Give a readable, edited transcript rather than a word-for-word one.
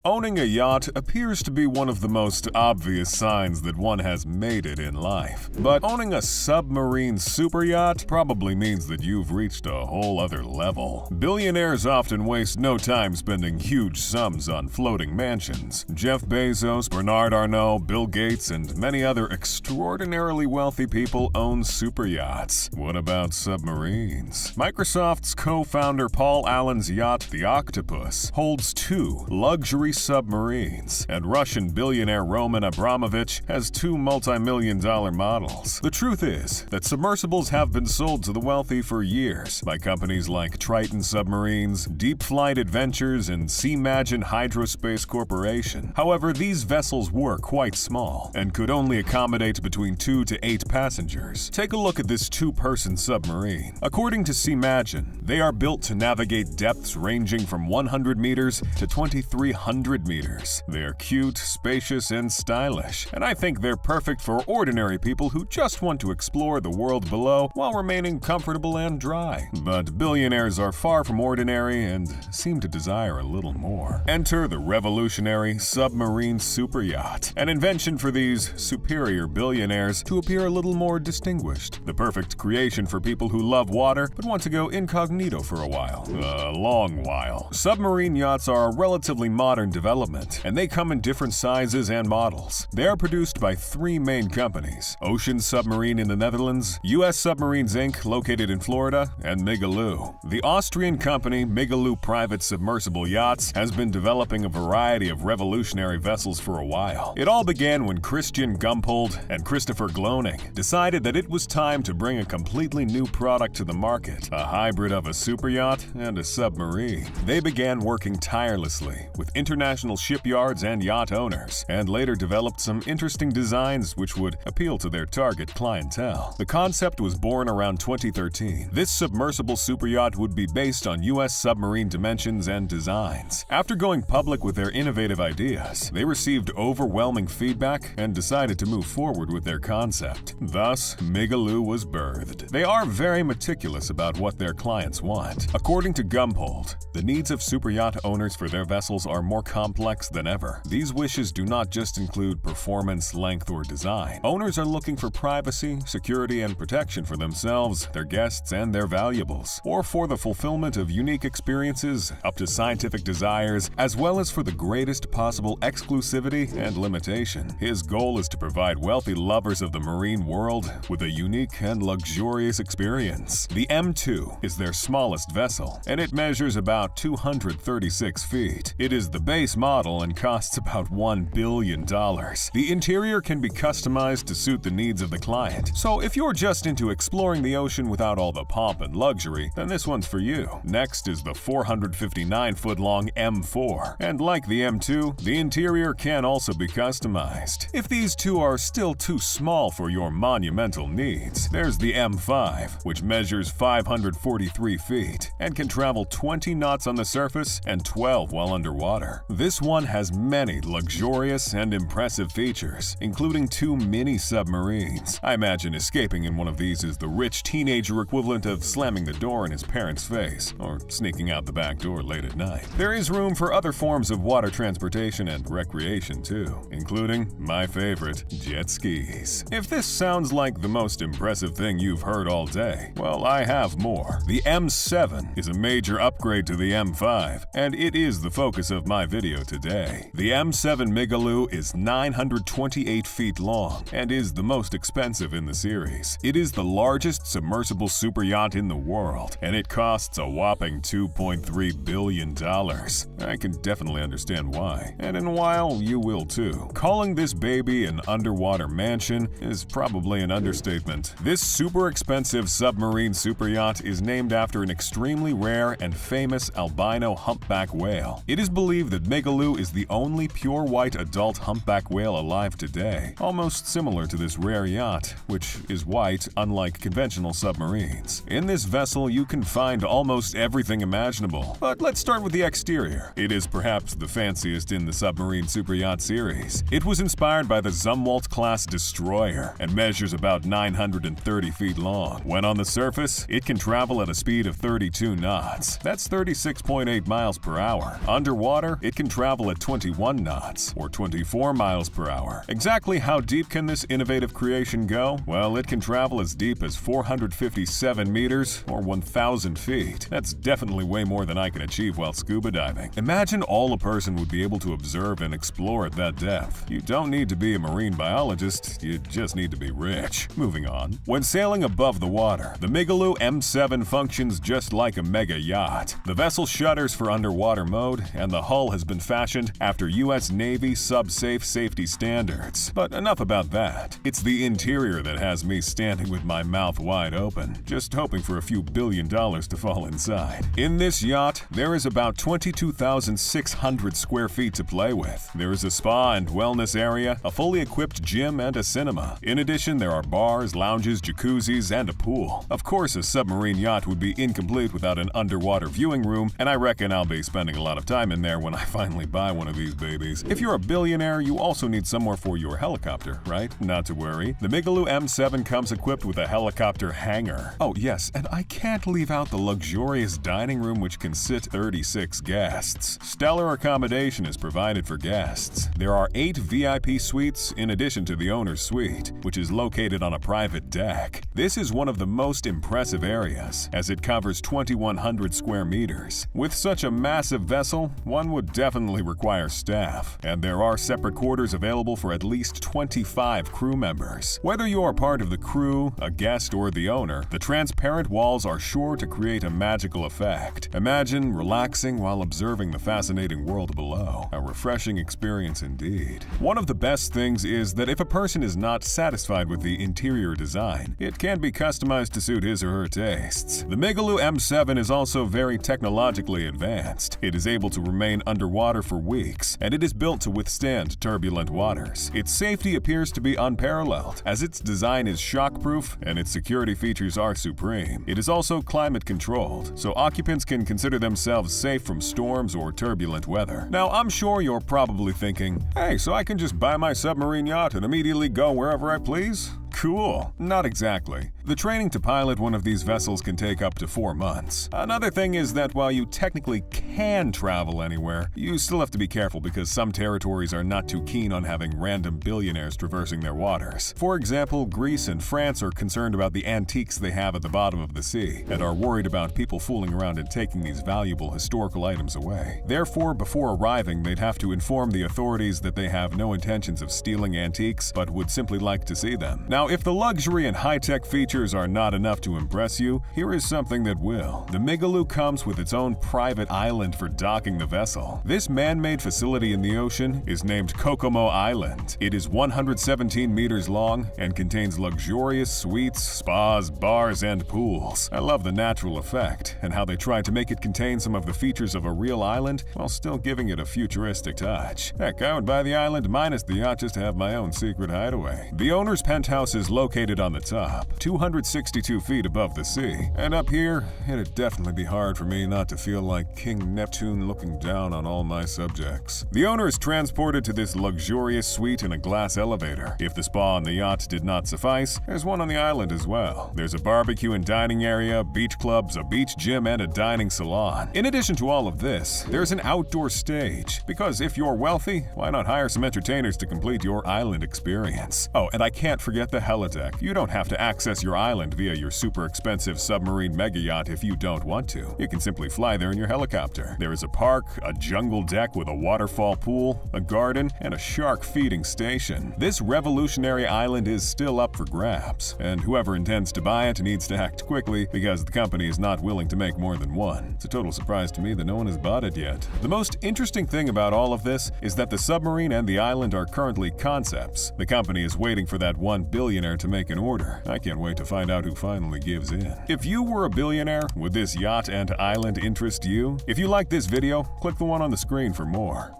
Owning a yacht appears to be one of the most obvious signs that one has made it in life. But owning a submarine super yacht probably means that you've reached a whole other level. Billionaires often waste no time spending huge sums on floating mansions. Jeff Bezos, Bernard Arnault, Bill Gates, and many other extraordinarily wealthy people own super yachts. What about submarines? Microsoft's co-founder Paul Allen's yacht, the Octopus, holds 2 luxury submarines, and Russian billionaire Roman Abramovich has 2 multi-million-dollar models. The truth is that submersibles have been sold to the wealthy for years by companies like Triton Submarines, Deep Flight Adventures, and Seamagine Hydrospace Corporation. However, these vessels were quite small and could only accommodate between 2 to 8 passengers. Take a look at this 2-person submarine. According to Seamagine, they are built to navigate depths ranging from 100 meters to 2,300 meters. They are cute, spacious, and stylish, and I think they're perfect for ordinary people who just want to explore the world below while remaining comfortable and dry. But billionaires are far from ordinary and seem to desire a little more. Enter the revolutionary submarine super yacht, an invention for these superior billionaires to appear a little more distinguished. The perfect creation for people who love water but want to go incognito for a while. A long while. Submarine yachts are a relatively modern development, and they come in different sizes and models. They are produced by 3 main companies: Ocean Submarine in the Netherlands, US Submarines Inc. located in Florida, and Migaloo. The Austrian company Migaloo Private Submersible Yachts has been developing a variety of revolutionary vessels for a while. It all began when Christian Gumpold and Christopher Gloning decided that it was time to bring a completely new product to the market, a hybrid of a super yacht and a submarine. They began working tirelessly with international shipyards and yacht owners, and later developed some interesting designs which would appeal to their target clientele. The concept was born around 2013. This submersible super yacht would be based on US submarine dimensions and designs. After going public with their innovative ideas, they received overwhelming feedback and decided to move forward with their concept. Thus, Migaloo was birthed. They are very meticulous about what their clients want. According to Gumpold, the needs of super yacht owners for their vessels are more complex than ever. These wishes do not just include performance, length, or design. Owners are looking for privacy, security, and protection for themselves, their guests, and their valuables, or for the fulfillment of unique experiences up to scientific desires, as well as for the greatest possible exclusivity and limitation. His goal is to provide wealthy lovers of the marine world with a unique and luxurious experience. The M2 is their smallest vessel, and it measures about 236 feet. It is the base model and costs about $1 billion. The interior can be customized to suit the needs of the client, so if you're just into exploring the ocean without all the pomp and luxury, then this one's for you. Next is the 459-foot-long M4, and like the M2, the interior can also be customized. If these two are still too small for your monumental needs, there's the M5, which measures 543 feet and can travel 20 knots on the surface and 12 while underwater. This one has many luxurious and impressive features, including 2 mini submarines. I imagine escaping in one of these is the rich teenager equivalent of slamming the door in his parents' face, or sneaking out the back door late at night. There is room for other forms of water transportation and recreation too, including my favorite, jet skis. If this sounds like the most impressive thing you've heard all day, well, I have more. The M7 is a major upgrade to the M5, and it is the focus of my video today. The M7 Migaloo is 928 feet long and is the most expensive in the series. It is the largest submersible super yacht in the world, and it costs a whopping $2.3 billion. I can definitely understand why, and in a while you will too. Calling this baby an underwater mansion is probably an understatement. This super expensive submarine super yacht is named after an extremely rare and famous albino humpback whale. It is believed that Migaloo is the only pure white adult humpback whale alive today, almost similar to this rare yacht, which is white unlike conventional submarines. In this vessel, you can find almost everything imaginable, but let's start with the exterior. It is perhaps the fanciest in the submarine super yacht series. It was inspired by the Zumwalt-class destroyer and measures about 930 feet long. When on the surface, it can travel at a speed of 32 knots. That's 36.8 miles per hour. Underwater, it it can travel at 21 knots, or 24 miles per hour. Exactly how deep can this innovative creation go? Well, it can travel as deep as 457 meters, or 1,000 feet. That's definitely way more than I can achieve while scuba diving. Imagine all a person would be able to observe and explore at that depth. You don't need to be a marine biologist, you just need to be rich. Moving on. When sailing above the water, the Migaloo M7 functions just like a mega yacht. The vessel shutters for underwater mode, and the hull has been fashioned after US Navy sub-safe safety standards. But enough about that. It's the interior that has me standing with my mouth wide open, just hoping for a few $1 billion to fall inside. In this yacht, there is about 22,600 square feet to play with. There is a spa and wellness area, a fully equipped gym, and a cinema. In addition, there are bars, lounges, jacuzzis, and a pool. Of course, a submarine yacht would be incomplete without an underwater viewing room, and I reckon I'll be spending a lot of time in there when I finally buy one of these babies. If you're a billionaire, you also need somewhere for your helicopter, right? Not to worry. The Migaloo M7 comes equipped with a helicopter hangar. Oh yes, and I can't leave out the luxurious dining room which can sit 36 guests. Stellar accommodation is provided for guests. There are 8 VIP suites in addition to the owner's suite, which is located on a private deck. This is one of the most impressive areas, as it covers 2,100 square meters. With such a massive vessel, one would definitely require staff, and there are separate quarters available for at least 25 crew members. Whether you are part of the crew, a guest, or the owner, the transparent walls are sure to create a magical effect. Imagine relaxing while observing the fascinating world below. A refreshing experience indeed. One of the best things is that if a person is not satisfied with the interior design, it can be customized to suit his or her tastes. The Migaloo M7 is also very technologically advanced. It is able to remain underwater for weeks, and it is built to withstand turbulent waters. Its safety appears to be unparalleled, as its design is shockproof and its security features are supreme. It is also climate-controlled, so occupants can consider themselves safe from storms or turbulent weather. Now, I'm sure you're probably thinking, hey, so I can just buy my submarine yacht and immediately go wherever I please? Cool. Not exactly. The training to pilot one of these vessels can take up to 4 months. Another thing is that while you technically can travel anywhere, you still have to be careful because some territories are not too keen on having random billionaires traversing their waters. For example, Greece and France are concerned about the antiques they have at the bottom of the sea and are worried about people fooling around and taking these valuable historical items away. Therefore, before arriving, they'd have to inform the authorities that they have no intentions of stealing antiques but would simply like to see them. Now, if the luxury and high-tech features are not enough to impress you, here is something that will. The Migaloo comes with its own private island for docking the vessel. This man-made facility in the ocean is named Kokomo Island. It is 117 meters long and contains luxurious suites, spas, bars, and pools. I love the natural effect and how they tried to make it contain some of the features of a real island while still giving it a futuristic touch. Heck, I would buy the island minus the yacht just to have my own secret hideaway. The owner's penthouse is located on the top, 262 feet above the sea. And up here, it'd definitely be hard for me not to feel like King Neptune looking down on all my subjects. The owner is transported to this luxurious suite in a glass elevator. If the spa on the yacht did not suffice, there's one on the island as well. There's a barbecue and dining area, beach clubs, a beach gym, and a dining salon. In addition to all of this, there's an outdoor stage, because if you're wealthy, why not hire some entertainers to complete your island experience? Oh, and I can't forget the helideck. You don't have to access your island via your super expensive submarine mega yacht if you don't want to. You can simply fly there in your helicopter. There is a park, a jungle deck with a waterfall pool, a garden, and a shark feeding station. This revolutionary island is still up for grabs, and whoever intends to buy it needs to act quickly because the company is not willing to make more than one. It's a total surprise to me that no one has bought it yet. The most interesting thing about all of this is that the submarine and the island are currently concepts. The company is waiting for that one billionaire to make an order. I can't wait to find out who finally gives in. If you were a billionaire, would this yacht and island interest you? If you like this video, click the one on the screen for more.